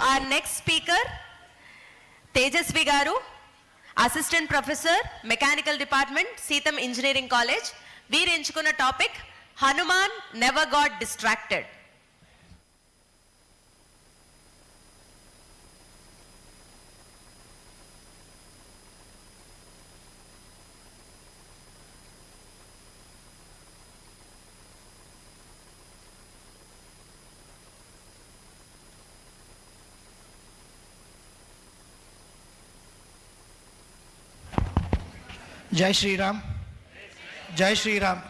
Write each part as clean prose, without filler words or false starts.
our next speaker, Tejasvi Garu, Assistant Professor, Mechanical Department, Seetham Engineering College. Veer enchukuన్న topic, Hanuman never got distracted. Jai Shri Ram. Jai Shri Ram.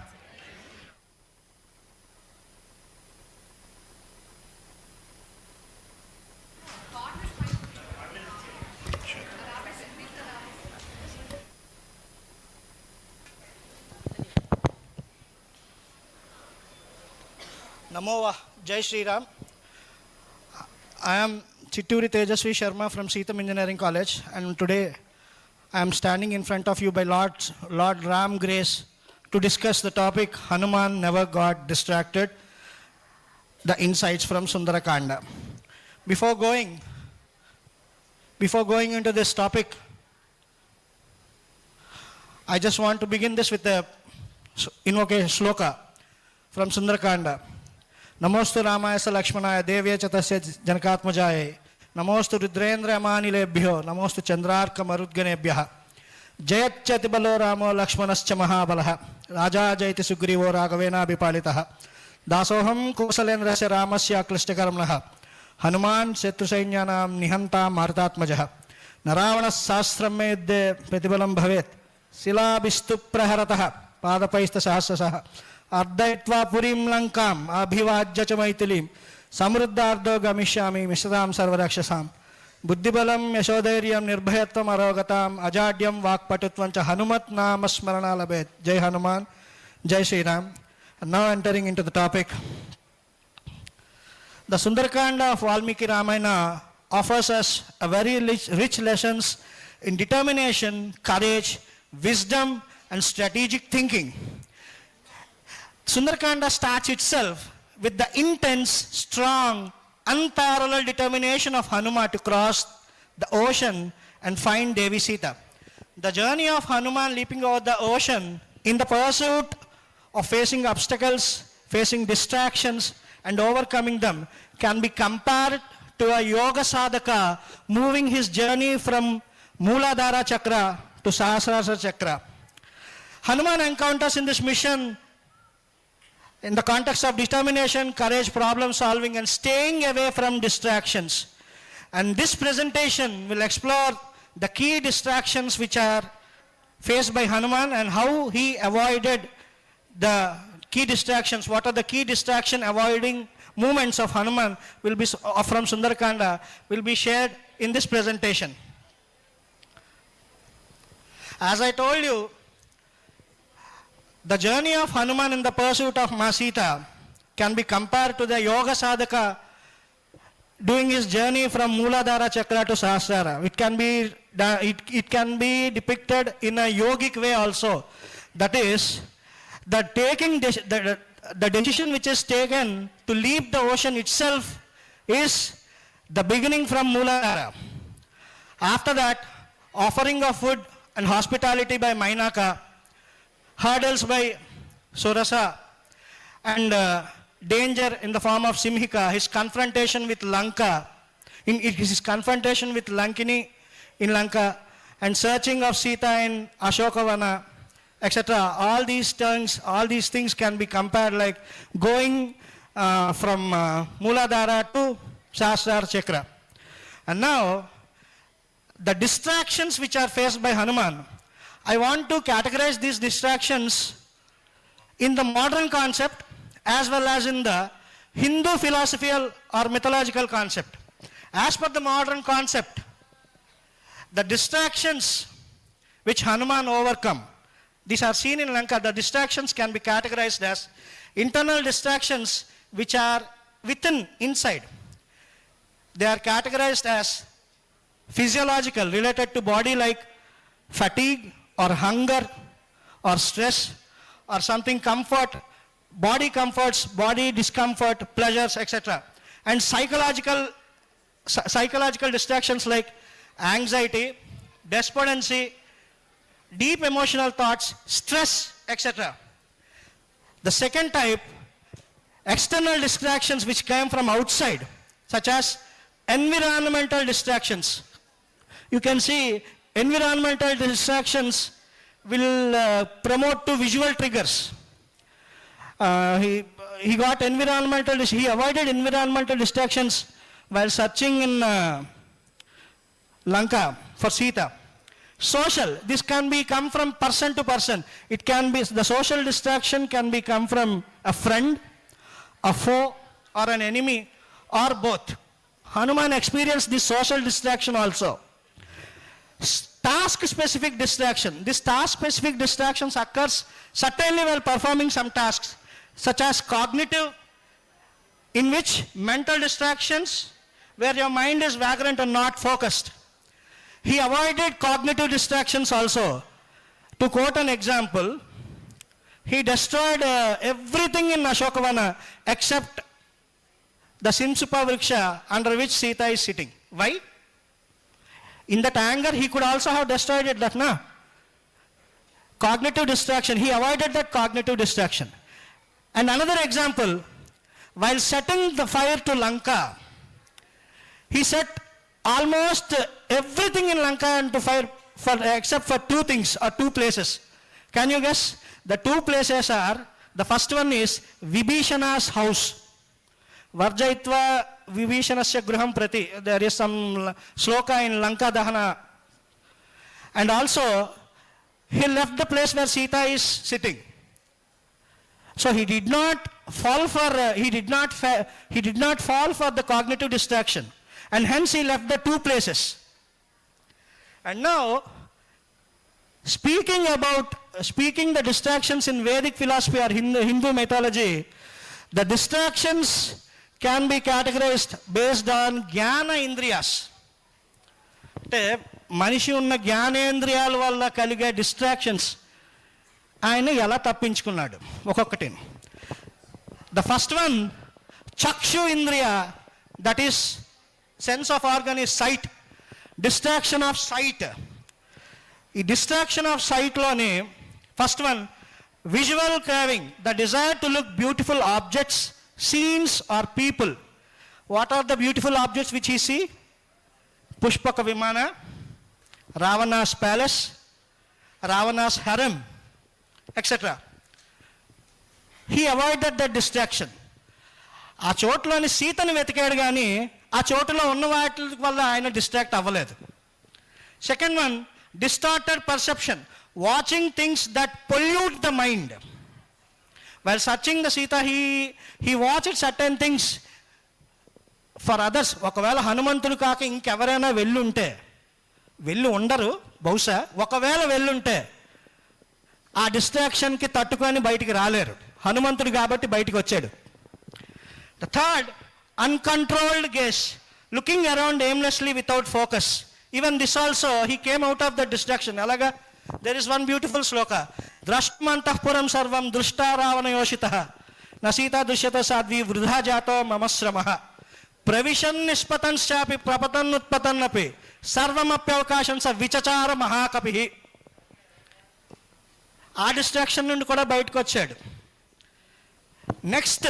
Namo Jai Shri Ram. I am Chitturi Tejasvi Sharma from Seetham Engineering College, and today I am standing in front of you by Lord Ram Grace to discuss the topic Hanuman never got distracted, the insights from Sundarakanda. Before going into this topic, I just want to begin this with a invocation shloka from Sundarakanda. Namostu Ramayasa Lakshmanaya Devya Chatasya Janakatmajaye Namostu Rudrendra Amanilebhyo Namostu Chandrarka Marudganebhyaha Jayachyati Balo Ramo Lakshmanascha Mahabalaha Raja Jayati Sugrivo Raghavena Bipalitaha Dasoham Kosalendrasya Ramasya Klishtakarmnaha Hanuman Setrusainnyanam Nihanta Martatmajaha Naravanas Sastram Medde Pratibalam Bhavet Silabistu Praharataha Padapaista Sahasasaha Ardaitva Purim Lankam Abhivajya Maitilim Samruddhardo Gamishami Misradam Sarvarakshasam Buddhibalam Yashodairyam Nirbhayatvam Arogatam Ajadyam Vakpatutvancha Hanumat Namasmarana Labet. Jai Hanuman, Jai Shri Ram. And now entering into the topic. The Sundarakanda of Valmiki Ramayana offers us a very rich lessons in determination, courage, wisdom and strategic thinking. Sundarakanda starts itself with the intense, strong, unparalleled determination of Hanuman to cross the ocean and find Devi Sita. The journey of Hanuman leaping over the ocean in the pursuit of facing obstacles, facing distractions and overcoming them can be compared to a yoga sadhaka moving his journey from Mooladhara Chakra to Sahasrara Chakra. Hanuman encounters in this mission in the context of determination, courage, problem solving and staying away from distractions. And this presentation will explore the key distractions which are faced by Hanuman and how he avoided the key distractions. What are the key distraction avoiding movements of Hanuman will be from Sundarakanda will be shared in this presentation. As I told you, the journey of Hanuman in the pursuit of Sita can be compared to the yoga sadhaka doing his journey from Mooladhara Chakra to Sahasrara. It can be depicted in a yogic way also. That is, the decision which is taken to leave the ocean itself is the beginning from Mooladhara. After that, offering of food and hospitality by Mainaka, hurdles by Surasa, and danger in the form of Simhika, his confrontation with Lanka, his confrontation with Lankini in Lanka, and searching of Sita in Ashokavana, etc. All these things can be compared like going from Mooladhara to Sahasrara Chakra. And now, the distractions which are faced by Hanuman, I want to categorize these distractions in the modern concept as well as in the Hindu philosophical or mythological concept. As per the modern concept, the distractions which Hanuman overcome, these are seen in Lanka. The distractions can be categorized as internal distractions which are inside. They are categorized as physiological, related to body like fatigue, or hunger, or stress, or something comfort, body comforts, body discomfort, pleasures, etc. And psychological psychological distractions like anxiety, despondency, deep emotional thoughts, stress, etc. The second type, external distractions which came from outside, such as environmental distractions. You can see environmental distractions will promote to visual triggers. He avoided environmental distractions while searching in Lanka for Sita. Social, this can be come from person to person. It can be, the social distraction can be come from a friend, a foe, or an enemy, or both. Hanuman experienced this social distraction also. Task specific distraction. This task specific distractions occurs certainly while performing some tasks, such as cognitive, in which mental distractions where your mind is vagrant and not focused. He avoided cognitive distractions also. To quote an example, he destroyed everything in Ashokavana except the Simsupa Vriksha under which Sita is sitting. Why? In that anger, he could also have destroyed it, that na? Cognitive distraction. He avoided that cognitive distraction. And another example, while setting the fire to Lanka, he set almost everything in Lanka into fire except for two things or two places. Can you guess? The two places are, the first one is Vibhishana's house. Varjayitva Vibhishanasya Gruham Prati. There is some sloka in Lanka Dahana. And also, he left the place where Sita is sitting. So he did not fall for the cognitive distraction, and hence he left the two places. And now, speaking the distractions in Vedic philosophy or Hindu mythology, the distractions can be categorized based on జ్ఞాన ఇంద్రియాస్. అంటే మనిషి ఉన్న జ్ఞానేంద్రియాల వల్ల కలిగే distractions ఆయన ఎలా తప్పించుకున్నాడు ఒక్కొక్కటి. ద ఫస్ట్ వన్, చక్షు ఇంద్రియ, that is sense of organ is sight. Distraction of sight. ఈ డిస్ట్రాక్షన్ ఆఫ్ సైట్లోని first one, visual craving, the desire to look beautiful objects, scenes or people. What are the beautiful objects which he see? Pushpaka Vimana, Ravana's palace, Ravana's harem, etc. He avoided that distraction. ఆ చోట్లోని సీతను వెతికాడు కానీ ఆ చోటులో ఉన్న వాటి వల్ల ఆయన distract అవ్వలేదు. Second one, distorted perception, watching things that pollute the mind. While searching the Sita, he watched certain things for others. ఒకవేళ హనుమంతుడు కాక ఇంకెవరైనా వెళ్ళి ఉండరు బహుశా. ఒకవేళ వెళ్ళుంటే ఆ డిస్ట్రాక్షన్కి తట్టుకొని బయటికి రాలేరు. హనుమంతుడు కాబట్టి బయటికి వచ్చాడు. The third, uncontrolled gaze, looking around aimlessly without focus. Even this also he came out of the distraction. అలాగా there is one beautiful sloka, drashmantahpuram sarvam drushta ravana yoshitah nasita drishyata sadvi vruddha jato mamasramah pravishan nispatanschapi prapatan utpatannapi sarvamapyavakasham sa vichachara mahakapihi. ఆ distraction నుండి కూడా బయటకు వచ్చాడు. Next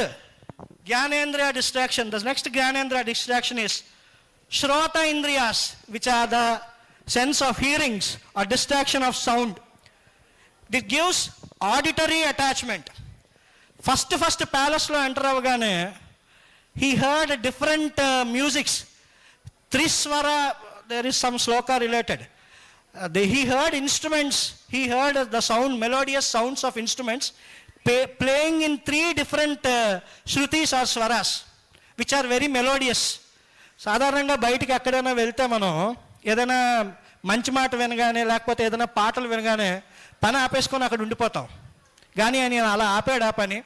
జ్ఞానేంద్రియ distraction. The next జ్ఞానేంద్రియ distraction is శ్రోత ఇంద్రియాస్, which are the sense of hearings or distraction of sound. It gives auditory attachment. First palace lo enter avagane he heard different musics. Triswara, there is some sloka related. He heard instruments, he heard the sound, melodious sounds of instruments playing in three different shrutis or swaras which are very melodious. సాధారణంగా బయటికి ఎక్కడైనా వెళ్తే మనం ఏదైనా మంచి మాట వినగానే లేకపోతే ఏదైనా పాటలు వినగానే పని ఆపేసుకొని అక్కడ ఉండిపోతాం. కానీ ఆయన అలా ఆపాడు, ఆ పని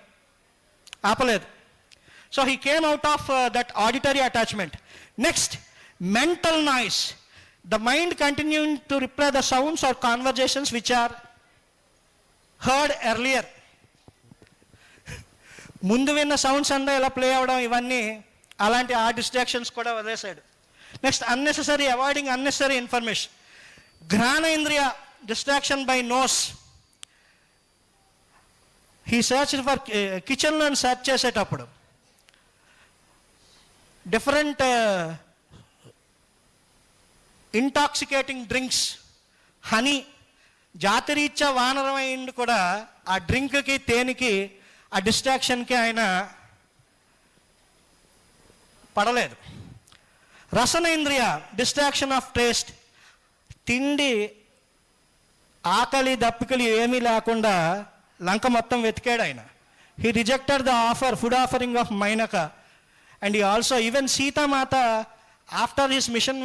ఆపలేదు. So he came out of that auditory attachment. Next, mental noise, the mind continuing to reply the sounds or conversations which are heard earlier. ముందు విన్న సౌండ్స్ అంతా ఇలా ప్లే అవ్వడం, ఇవన్నీ అలాంటి ఆ డిస్ట్రాక్షన్స్ కూడా వదిలేశాడు. Next, avoiding unnecessary information. Ghana Indriya, distraction by nose. He searched for kitchen and search చేసేటప్పుడు different intoxicating drinks, honey, జాతిరీత్యా వానరమైంది కూడా ఆ డ్రింక్కి తేనికి ఆ డిస్ట్రాక్షన్కి ఆయన పడలేదు. రసనేంద్రియ, డిస్ట్రాక్షన్ ఆఫ్ టేస్ట్, తిండి ఆకలి దప్పికలు ఏమీ లేకుండా లంక మొత్తం వెతికాడు ఆయన. He rejected the offer, food offering of Mainaka. And he also even Sitamata, after his mission,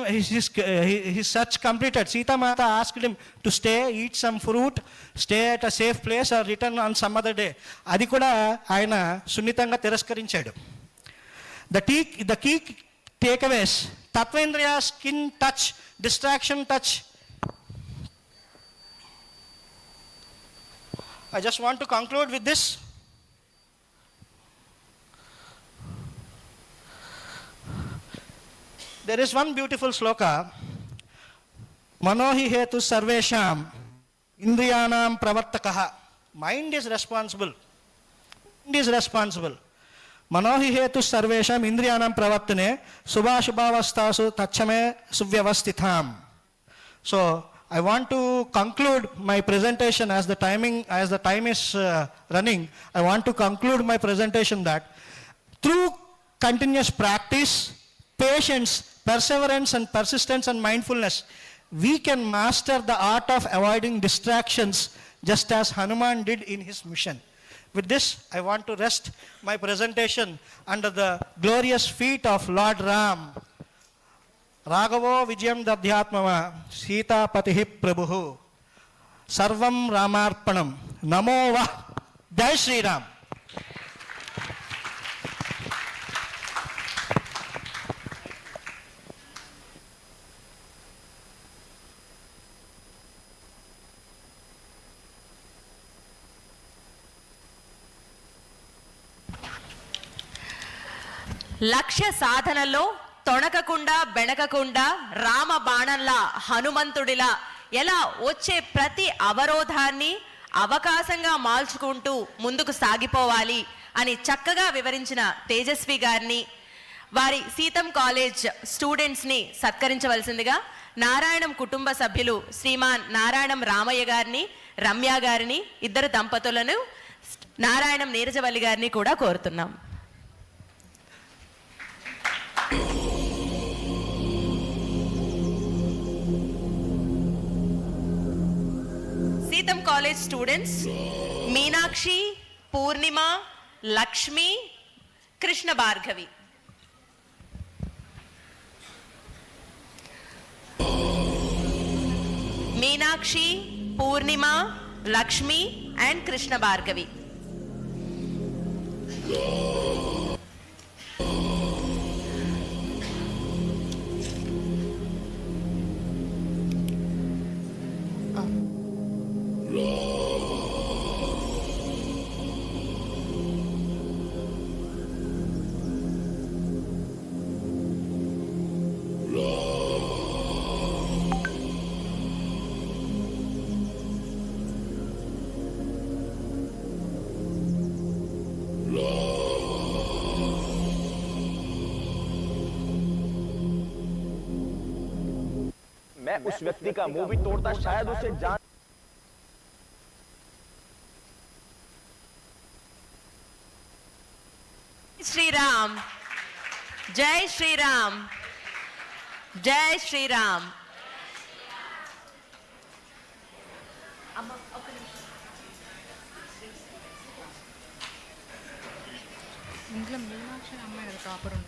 his search completed, Sita Mata asked him to stay, eat some fruit, stay at a safe place or return on some other day. Adi kuda ayana sunnitanga tiraskarinchadu. The key takeaways: Tatvendriya, skin touch, distraction touch. I just want to conclude with this. There is one beautiful sloka. Manohi hetu sarvesham indriyanam pravartakaha. Mind is responsible. Mind is responsible. Manohi hetu sarvesham indriyanam pravartane subhashubhavastasu tachame suvyavastitham. So I want to conclude my presentation as the time is running. I want to conclude my presentation that through continuous practice, patience, perseverance and persistence and mindfulness, we can master the art of avoiding distractions just as Hanuman did in his mission. With this, I want to rest my presentation under the glorious feet of Lord Ram. Raghavo Vijayam Dadhyatmama Sita Patihi Prabhu Sarvam Ramarpanam Namo Vah. Jai Shri Ram. లక్ష్య సాధనలో తొణకకుండా బెణకకుండా రామ బాణంలా హనుమంతుడిలా ఎలా వచ్చే ప్రతి అవరోధాన్ని అవకాశంగా మార్చుకుంటూ ముందుకు సాగిపోవాలి అని చక్కగా వివరించిన తేజస్వి గారిని, వారి సీతం కాలేజ్ స్టూడెంట్స్ని సత్కరించవలసిందిగా నారాయణం కుటుంబ సభ్యులు శ్రీమాన్ నారాయణం రామయ్య గారిని, రమ్య గారిని, ఇద్దరు దంపతులను, నారాయణం నీరజవల్లి గారిని కూడా కోరుతున్నాం. Sitam college students Meenakshi, Purnima, Lakshmi, Krishna Bhargavi. Meenakshi, Purnima, Lakshmi and Krishna Bhargavi. मैं उस व्यक्ति का मुंह भी तोड़ता, शायद उसे जान। श्री राम, जय श्री राम, जय श्री राम. ఇంట్లో మీనాక్షి అమ్మాయి కాపురం